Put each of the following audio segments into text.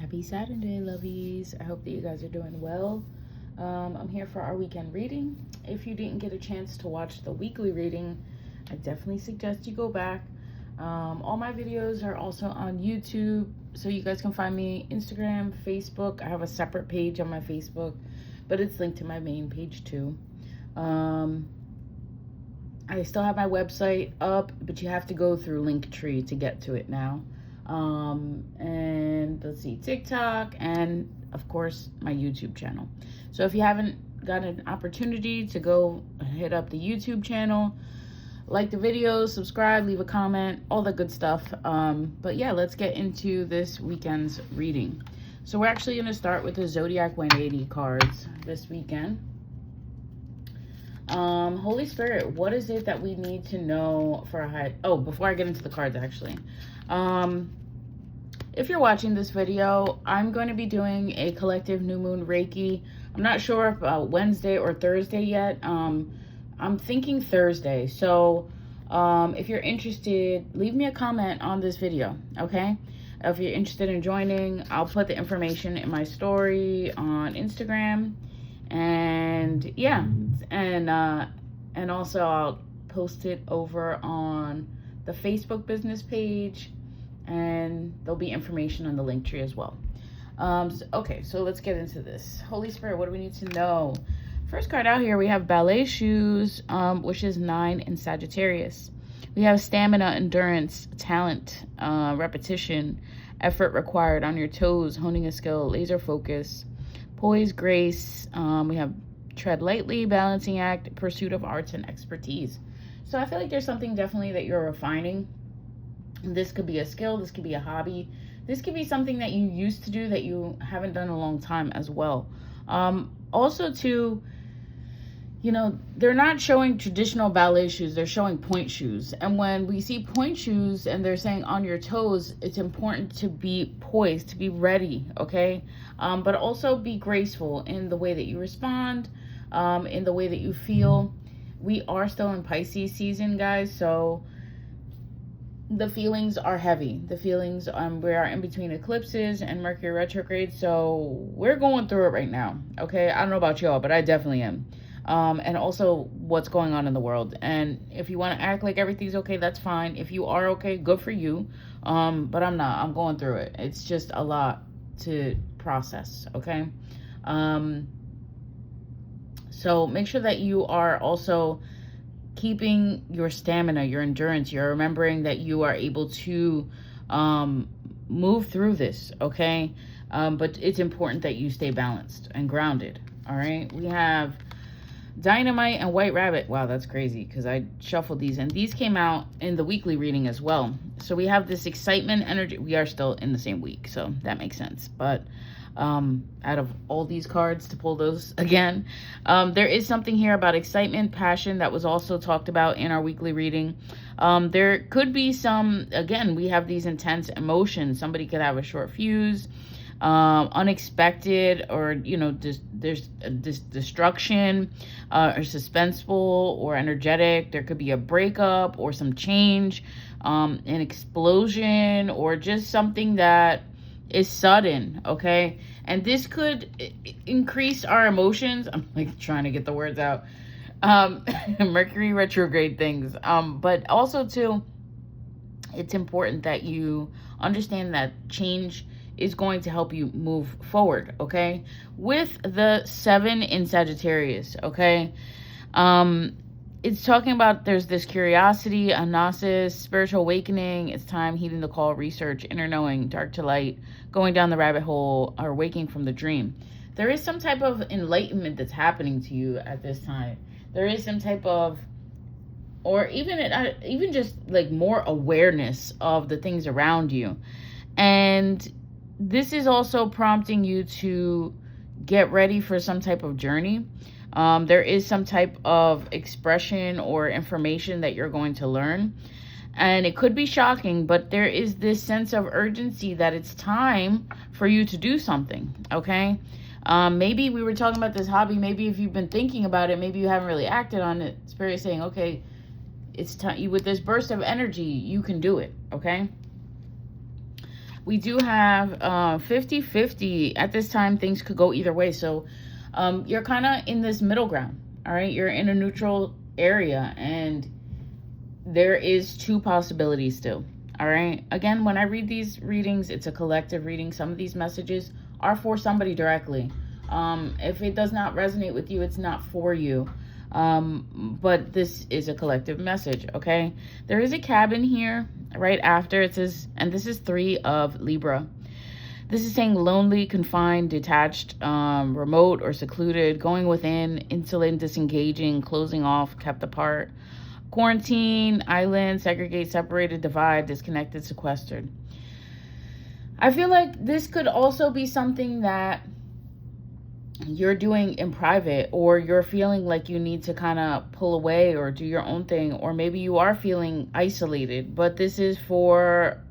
Happy Saturday, lovies. I hope that you guys are doing well. I'm here for our weekend reading. If you didn't get a chance to watch the weekly reading, I definitely suggest you go back. All my videos are also on YouTube, so you guys can find me Instagram, Facebook. I have a separate page on my Facebook, but it's linked to my main page too. I still have my website up, but you have to go through Linktree to get to it now. And let's see, TikTok, and of course my YouTube channel. So if you haven't got an opportunity to go hit up the YouTube channel, like the videos, subscribe, leave a comment, all the good stuff. But yeah, let's get into this weekend's reading. So we're actually going to start with the Zodiac 180 cards this weekend. Holy Spirit, what is it that we need to know for a high... Oh, before I get into the cards, actually. If you're watching this video, I'm going to be doing a collective new moon Reiki. I'm not sure about Wednesday or Thursday yet. I'm thinking Thursday. So if you're interested, leave me a comment on this video, okay? If you're interested in joining, I'll put the information in my story on Instagram. And yeah, and also I'll post it over on the Facebook business page, and there'll be information on the Linktree as well. Okay, so let's get into this. Holy Spirit, what do we need to know? First card out here, we have ballet shoes, which is 9 in Sagittarius. We have stamina, endurance, talent, repetition, effort required on your toes, honing a skill, laser focus, poise, grace. We have tread lightly, balancing act, pursuit of arts, and expertise. So I feel like there's something definitely that you're refining. This could be a skill, this could be a hobby, this could be something that you used to do that you haven't done in a long time as well. Also too, you know, they're not showing traditional ballet shoes, they're showing point shoes. And when we see point shoes and they're saying on your toes, it's important to be poised, to be ready, okay? But also be graceful in the way that you respond, in the way that you feel. We are still in Pisces season, guys, so the feelings are heavy. The feelings, we are in between eclipses and Mercury retrograde, so we're going through it right now, okay? I don't know about y'all, but I definitely am. And also what's going on in the world. And if you want to act like everything's okay, that's fine. If you are okay, good for you. But I'm not. I'm going through it. It's just a lot to process, okay? So make sure that you are also keeping your stamina, your endurance. You're remembering that you are able to move through this, okay? But it's important that you stay balanced and grounded, all right? We have Dynamite and White Rabbit. Wow, that's crazy because I shuffled these and these came out in the weekly reading as well. So we have this excitement, energy. We are still in the same week, so that makes sense. But out of all these cards to pull those again, there is something here about excitement, passion that was also talked about in our weekly reading. There could be some, again, we have these intense emotions. Somebody could have a short fuse, unexpected, or you know, there's this destruction, or suspenseful or energetic. There could be a breakup or some change, an explosion, or just something that is sudden, okay? And this could increase our emotions. I'm like trying to get the words out. Mercury retrograde things, but also too, it's important that you understand that change is going to help you move forward, okay? With the 7 in Sagittarius, okay? It's talking about there's this curiosity, a gnosis, spiritual awakening. It's time, heeding the call, research, inner knowing, dark to light, going down the rabbit hole, or waking from the dream. There is some type of enlightenment that's happening to you at this time. There is some type of, or even just like more awareness of the things around you. And this is also prompting you to get ready for some type of journey. There is some type of expression or information that you're going to learn. And it could be shocking, but there is this sense of urgency that it's time for you to do something, okay? Maybe we were talking about this hobby. Maybe if you've been thinking about it, maybe you haven't really acted on it. Spirit is saying, okay, it's time. With this burst of energy, you can do it, okay? we do have 50-50. At this time, things could go either way. So you're kind of in this middle ground. All right. You're in a neutral area, and there is two possibilities still. All right. Again, when I read these readings, it's a collective reading. Some of these messages are for somebody directly. If it does not resonate with you, it's not for you. But this is a collective message. Okay. There is a cabin here right after. It says, and this is 3 of Libra. This is saying lonely, confined, detached, remote or secluded, going within, insulin, disengaging, closing off, kept apart, quarantine, island, segregate, separated, divide, disconnected, sequestered. I feel like this could also be something that you're doing in private, or you're feeling like you need to kind of pull away or do your own thing, or maybe you are feeling isolated. But this is for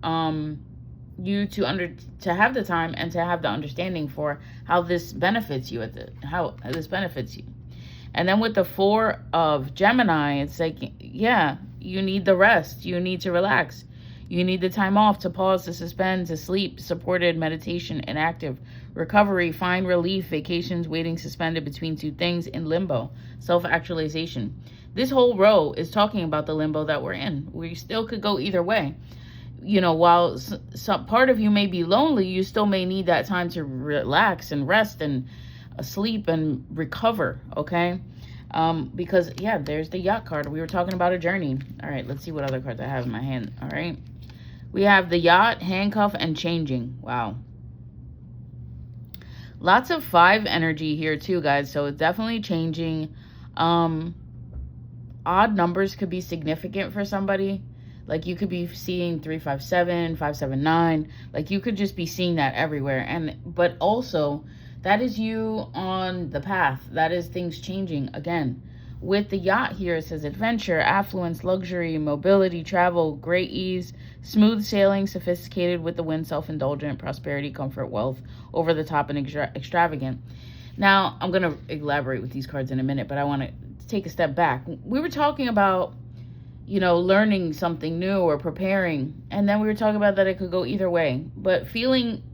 you to have the time and to have the understanding for how this benefits you how this benefits you. And then with the 4 of Gemini, it's like, yeah, you need the rest. You need to relax. You need the time off, to pause, to suspend, to sleep, supported, meditation, inactive, recovery, find relief, vacations, waiting, suspended between 2 things, in limbo, self-actualization. This whole row is talking about the limbo that we're in. We still could go either way. You know, while some part of you may be lonely, you still may need that time to relax and rest and sleep and recover, okay? Because, yeah, there's the Yacht card. We were talking about a journey. All right, let's see what other cards I have in my hand, all right? We have the Yacht, handcuff, and changing. Wow. Lots of 5 energy here, too, guys, so it's definitely changing. Odd numbers could be significant for somebody. Like, you could be seeing 357, 579. Like, you could just be seeing that everywhere. But also, that is you on the path. That is things changing again. With the Yacht here, it says adventure, affluence, luxury, mobility, travel, great ease, smooth sailing, sophisticated with the wind, self-indulgent, prosperity, comfort, wealth, over the top, and extravagant. Now, I'm going to elaborate with these cards in a minute, but I want to take a step back. We were talking about, you know, learning something new or preparing, and then we were talking about that it could go either way. But feeling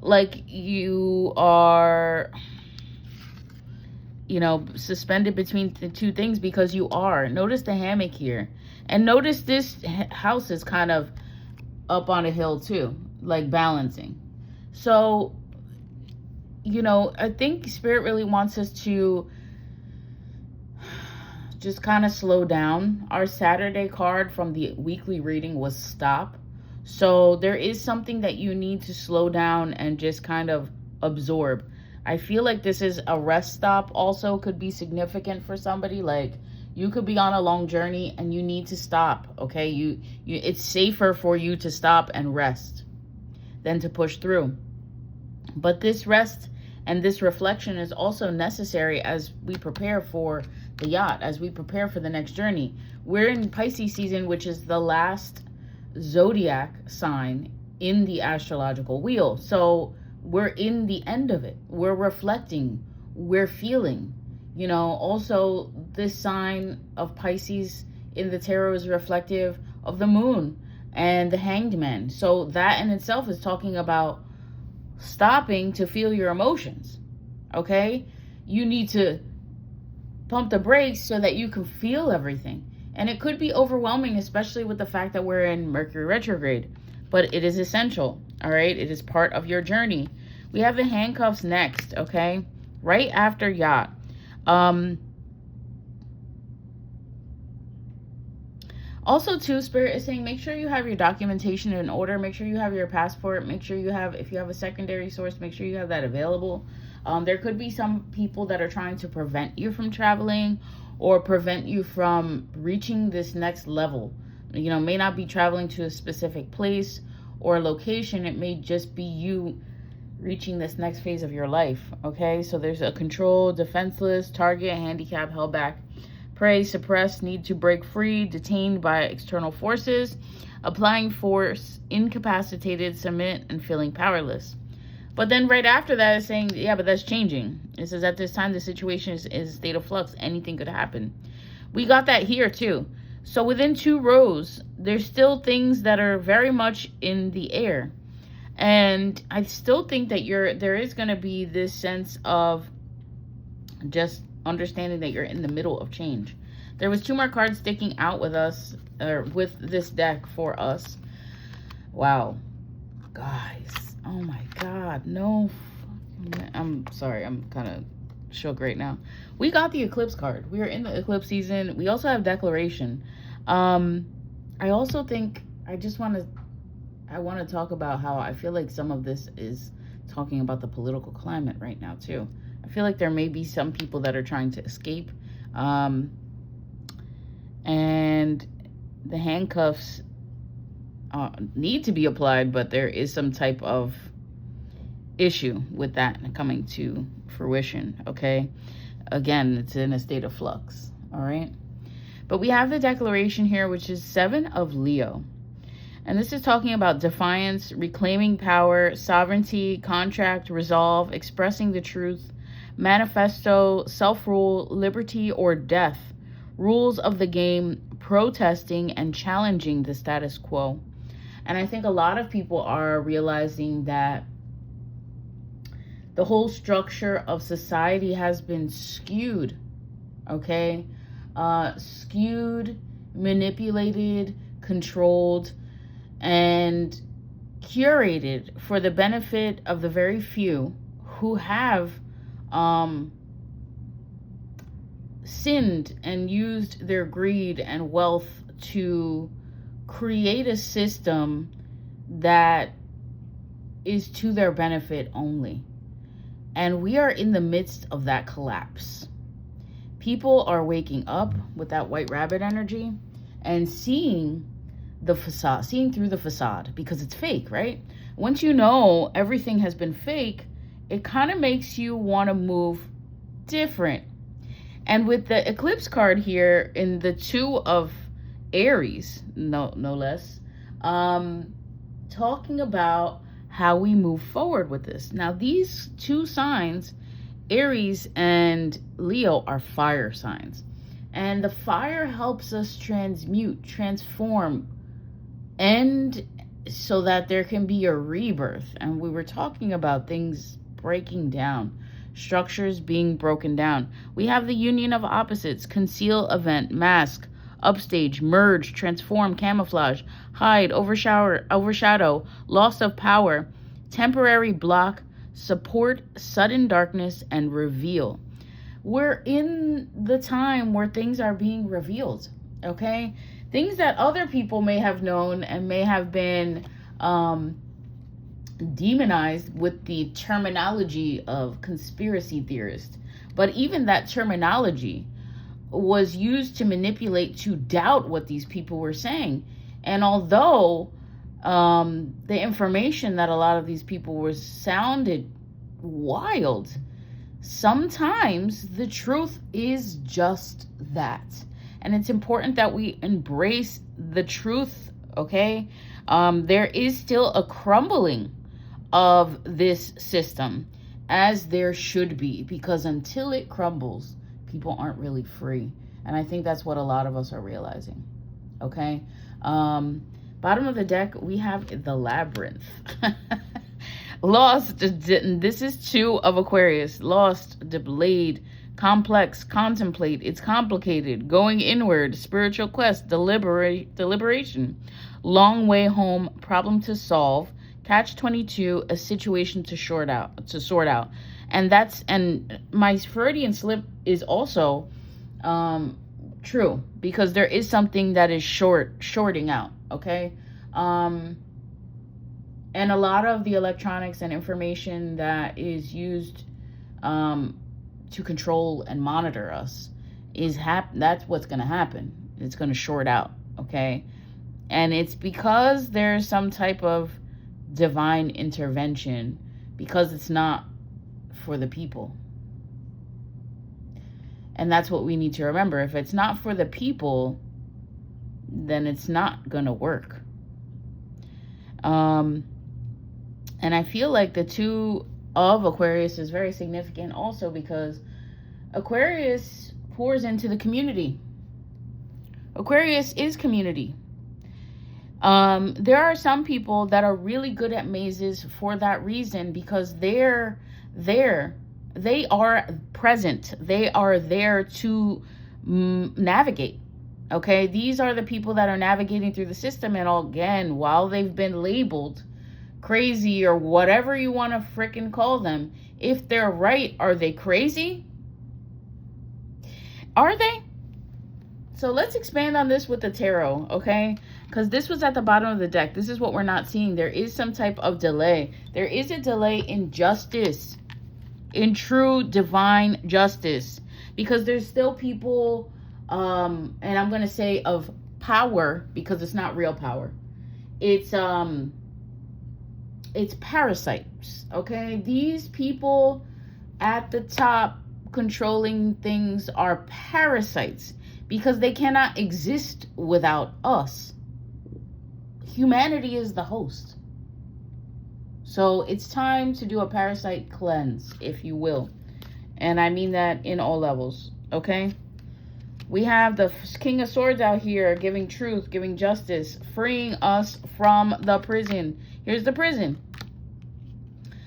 like you are, you know, suspended between the 2 things, because you are. Notice the hammock here. And notice this house is kind of up on a hill too, like balancing. So, you know, I think Spirit really wants us to just kind of slow down. Our Saturday card from the weekly reading was stop. So there is something that you need to slow down and just kind of absorb. I feel like this is a rest stop also, could be significant for somebody. Like, you could be on a long journey and you need to stop, okay? It's safer for you to stop and rest than to push through. But this rest and this reflection is also necessary as we prepare for the Yacht, as we prepare for the next journey. We're in Pisces season, which is the last zodiac sign in the astrological wheel. So we're in the end of it. We're reflecting, we're feeling. You know, also this sign of Pisces in the tarot is reflective of the moon and the Hanged Man. So that in itself is talking about stopping to feel your emotions, okay? You need to pump the brakes so that you can feel everything. And it could be overwhelming, especially with the fact that we're in Mercury retrograde. But it is essential, all right? It is part of your journey. We have the handcuffs next, okay? Right after Yacht. Also, too, Spirit is saying make sure you have your documentation in order. Make sure you have your passport. Make sure you have, if you have a secondary source, make sure you have that available. There could be some people that are trying to prevent you from traveling or prevent you from reaching this next level. You know, may not be traveling to a specific place or location. It may just be you reaching this next phase of your life, okay? So there's a control, defenseless, target, handicap, held back, prey, suppressed, need to break free, detained by external forces, applying force, incapacitated, submit, and feeling powerless. But then right after that is saying, yeah, but that's changing. It says at this time, the situation is a state of flux. Anything could happen. We got that here too. So within 2 rows, there's still things that are very much in the air. And I still think that there is going to be this sense of just understanding that you're in the middle of change. There was two more cards sticking out with us, or with this deck for us. Wow, guys, oh my god, no, I'm sorry, I'm kind of shook right now. We got the eclipse card. We are in the eclipse season. We also have declaration. I also think I want to talk about how I feel like some of this is talking about the political climate right now too. I feel like there may be some people that are trying to escape, and the handcuffs need to be applied, but there is some type of issue with that coming to fruition. Okay, again, it's in a state of flux. All right, but we have the declaration here, which is 7 of Leo. And this is talking about defiance, reclaiming power, sovereignty, contract, resolve, expressing the truth, manifesto, self-rule, liberty or death, rules of the game, protesting and challenging the status quo. And I think a lot of people are realizing that the whole structure of society has been skewed, okay? Skewed, manipulated, controlled, and curated for the benefit of the very few who have sinned and used their greed and wealth to create a system that is to their benefit only. And we are in the midst of that collapse. People are waking up with that white rabbit energy and seeing the facade, seeing through the facade, because it's fake, right? Once you know everything has been fake, it kind of makes you want to move different. And with the eclipse card here in the 2 of Aries, no less, talking about how we move forward with this. Now, these 2 signs, Aries and Leo, are fire signs. And the fire helps us transmute, transform, and so that there can be a rebirth. And we were talking about things breaking down, structures being broken down. We have the union of opposites: conceal, event, mask, upstage, merge, transform, camouflage, hide, overshadow, loss of power, temporary block, support, sudden darkness, and reveal. We're in the time where things are being revealed, okay? Things that other people may have known and may have been demonized with the terminology of conspiracy theorist. But even that terminology was used to manipulate, to doubt what these people were saying. And although the information that a lot of these people were sounded wild, sometimes the truth is just that. And it's important that we embrace the truth, okay? There is still a crumbling of this system, as there should be, because until it crumbles, people aren't really free. And I think that's what a lot of us are realizing, okay? Bottom of the deck, we have the Labyrinth. Lost, this is 2 of Aquarius. Lost, delayed, complex, contemplate, it's complicated, going inward, spiritual quest, deliberation, long way home, problem to solve, catch-22, a situation to sort out. And my Freudian slip is also true, because there is something that is shorting out, okay? And a lot of the electronics and information that is used to control and monitor us that's what's going to happen. It's going to short out, okay? And it's because there's some type of divine intervention, because it's not for the people. And that's what we need to remember. If it's not for the people, then it's not going to work. And I feel like the 2 of Aquarius is very significant also, because Aquarius pours into the community. Aquarius is community. There are some people that are really good at mazes for that reason, because they're there. They are present. They are there to navigate. Okay, these are the people that are navigating through the system, and again, while they've been labeled crazy or whatever you want to freaking call them, if they're right, are they crazy? Are they? So let's expand on this with the tarot, okay? Because this was at the bottom of the deck. This is what we're not seeing. There is some type of delay. There is a delay in justice, in true divine justice, because there's still people, and I'm going to say of power, because it's not real power. It's parasites, okay? These people at the top controlling things are parasites, because they cannot exist without us. Humanity is the host. So it's time to do a parasite cleanse, if you will. And I mean that in all levels, okay? We have the King of Swords out here giving truth, giving justice, freeing us from the prison. Here's the prison.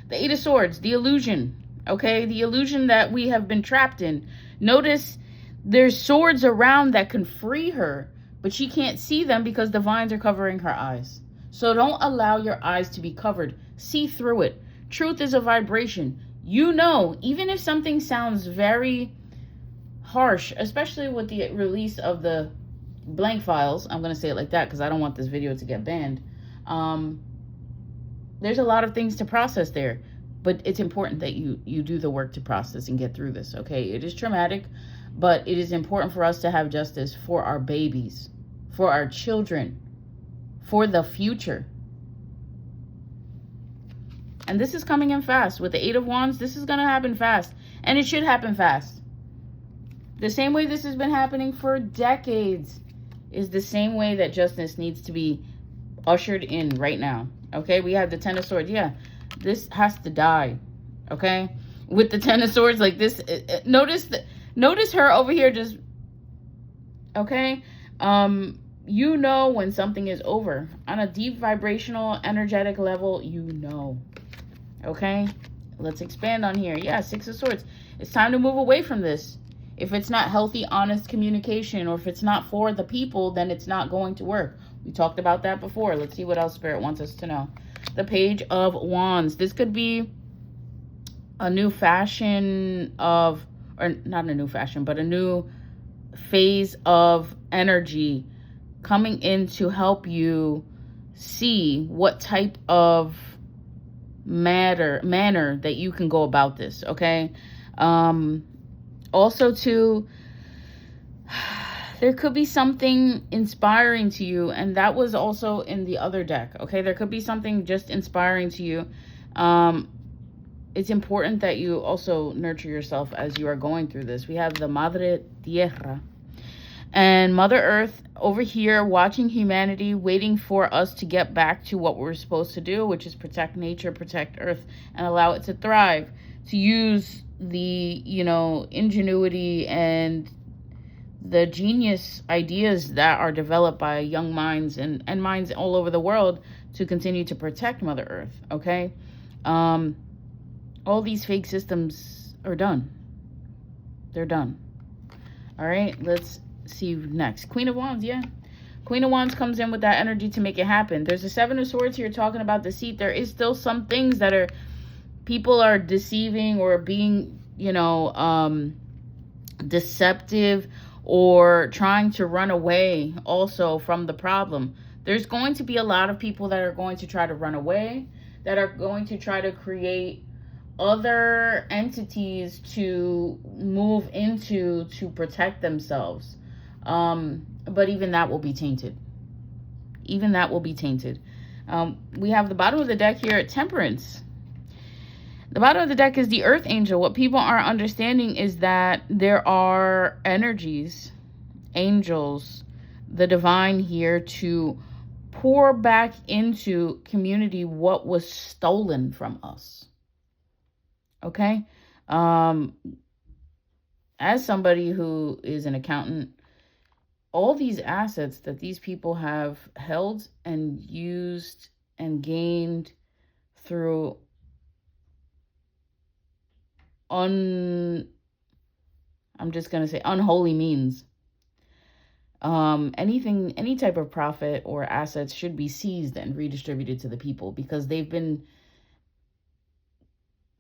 The Eight of Swords, the illusion, okay? The illusion that we have been trapped in. Notice there's swords around that can free her, but she can't see them because the vines are covering her eyes. So don't allow your eyes to be covered. See through it. Truth is a vibration. You know, even if something sounds very harsh, especially with the release of the blank files, I'm going to say it like that because I don't want this video to get banned. There's a lot of things to process there, but it's important that you do the work to process and get through this, okay? It is traumatic, but it is important for us to have justice for our babies, for our children, for the future. And this is coming in fast. With the Eight of Wands, this is going to happen fast. And it should happen fast. The same way this has been happening for decades is the same way that justice needs to be ushered in right now. Okay, we have the Ten of Swords. Yeah, this has to die. Okay, with the Ten of Swords like this, notice her over here just, okay, you know when something is over. On a deep vibrational energetic level, you know. Okay, let's expand on here. Yeah, Six of Swords. It's time to move away from this. If it's not healthy, honest communication, or if it's not for the people, then it's not going to work. We talked about that before. Let's see what else Spirit wants us to know. The Page of Wands. This could be a new fashion of, or not a new fashion, but a new phase of energy coming in to help you see what type of manner that you can go about this, okay? Also too, there could be something inspiring to you, and that was also in the other deck, okay? There could be something just inspiring to you. It's important that you also nurture yourself as you are going through this. We have the Madre Tierra and Mother Earth over here watching humanity, waiting for us to get back to what we're supposed to do, which is protect nature, protect Earth, and allow it to thrive, to use the, you know, ingenuity and the genius ideas that are developed by young minds and minds all over the world to continue to protect Mother Earth, okay? All these fake systems are done. They're done. All right, let's see next. Queen of Wands, yeah. Queen of Wands comes in with that energy to make it happen. There's a Seven of Swords here talking about deceit. There is still some things that are, people are deceiving or being, you know, deceptive, or trying to run away also from the problem. There's going to be a lot of people that are going to try to run away, that are going to try to create other entities to move into to protect themselves. But even that will be tainted. Even that will be tainted. We have the bottom of the deck here at Temperance. The bottom of the deck is the Earth Angel. What people are understanding is that there are energies, angels, the divine here to pour back into community what was stolen from us. Okay? As somebody who is an accountant, all these assets that these people have held and used and gained through I'm just going to say unholy means. Any type of profit or assets should be seized and redistributed to the people because they've been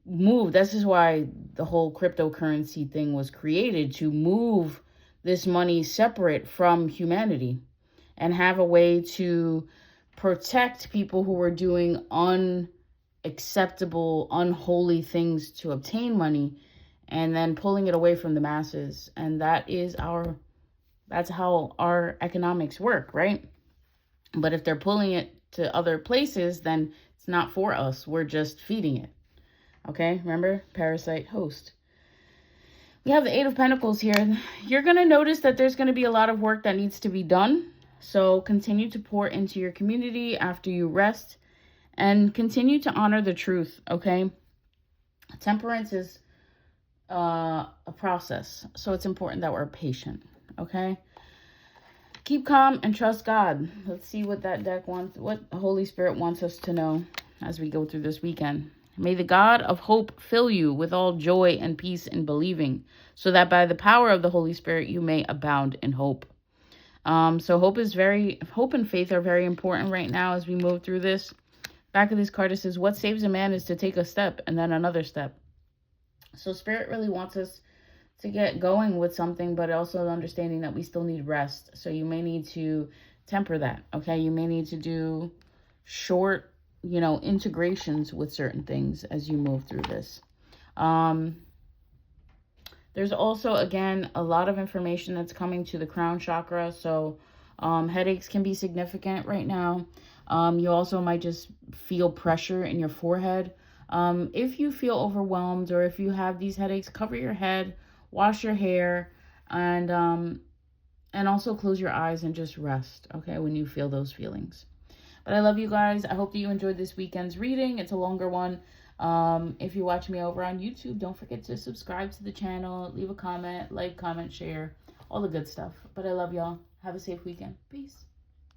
moved. This is why the whole cryptocurrency thing was created, to move this money separate from humanity and have a way to protect people who were doing unacceptable, unholy things to obtain money and then pulling it away from the masses. And that's how our economics work, right? But if they're pulling it to other places, then it's not for us. We're just feeding it. Okay, remember? Parasite, host. We have the Eight of Pentacles here. You're going to notice that there's going to be a lot of work that needs to be done. So continue to pour into your community after you rest and continue to honor the truth, okay? Temperance is a process. So it's important that we're patient, okay? Keep calm and trust God. Let's see what that deck wants, what the Holy Spirit wants us to know as we go through this weekend. May the God of hope fill you with all joy and peace in believing, so that by the power of the Holy Spirit you may abound in hope. So hope and faith are very important right now as we move through this. Back of this card, it says, what saves a man is to take a step and then another step. So Spirit really wants us to get going with something, but also understanding that we still need rest. So you may need to temper that, okay? You may need to do short, integrations with certain things as you move through this. There's also, again, a lot of information that's coming to the crown chakra. So headaches can be significant right now. You also might just feel pressure in your forehead. If you feel overwhelmed or if you have these headaches, cover your head, wash your hair, and also close your eyes and just rest, okay, when you feel those feelings. But I love you guys. I hope that you enjoyed this weekend's reading. It's a longer one. If you watch me over on YouTube, don't forget to subscribe to the channel, leave a comment, comment, share, all the good stuff. But I love y'all. Have a safe weekend. Peace.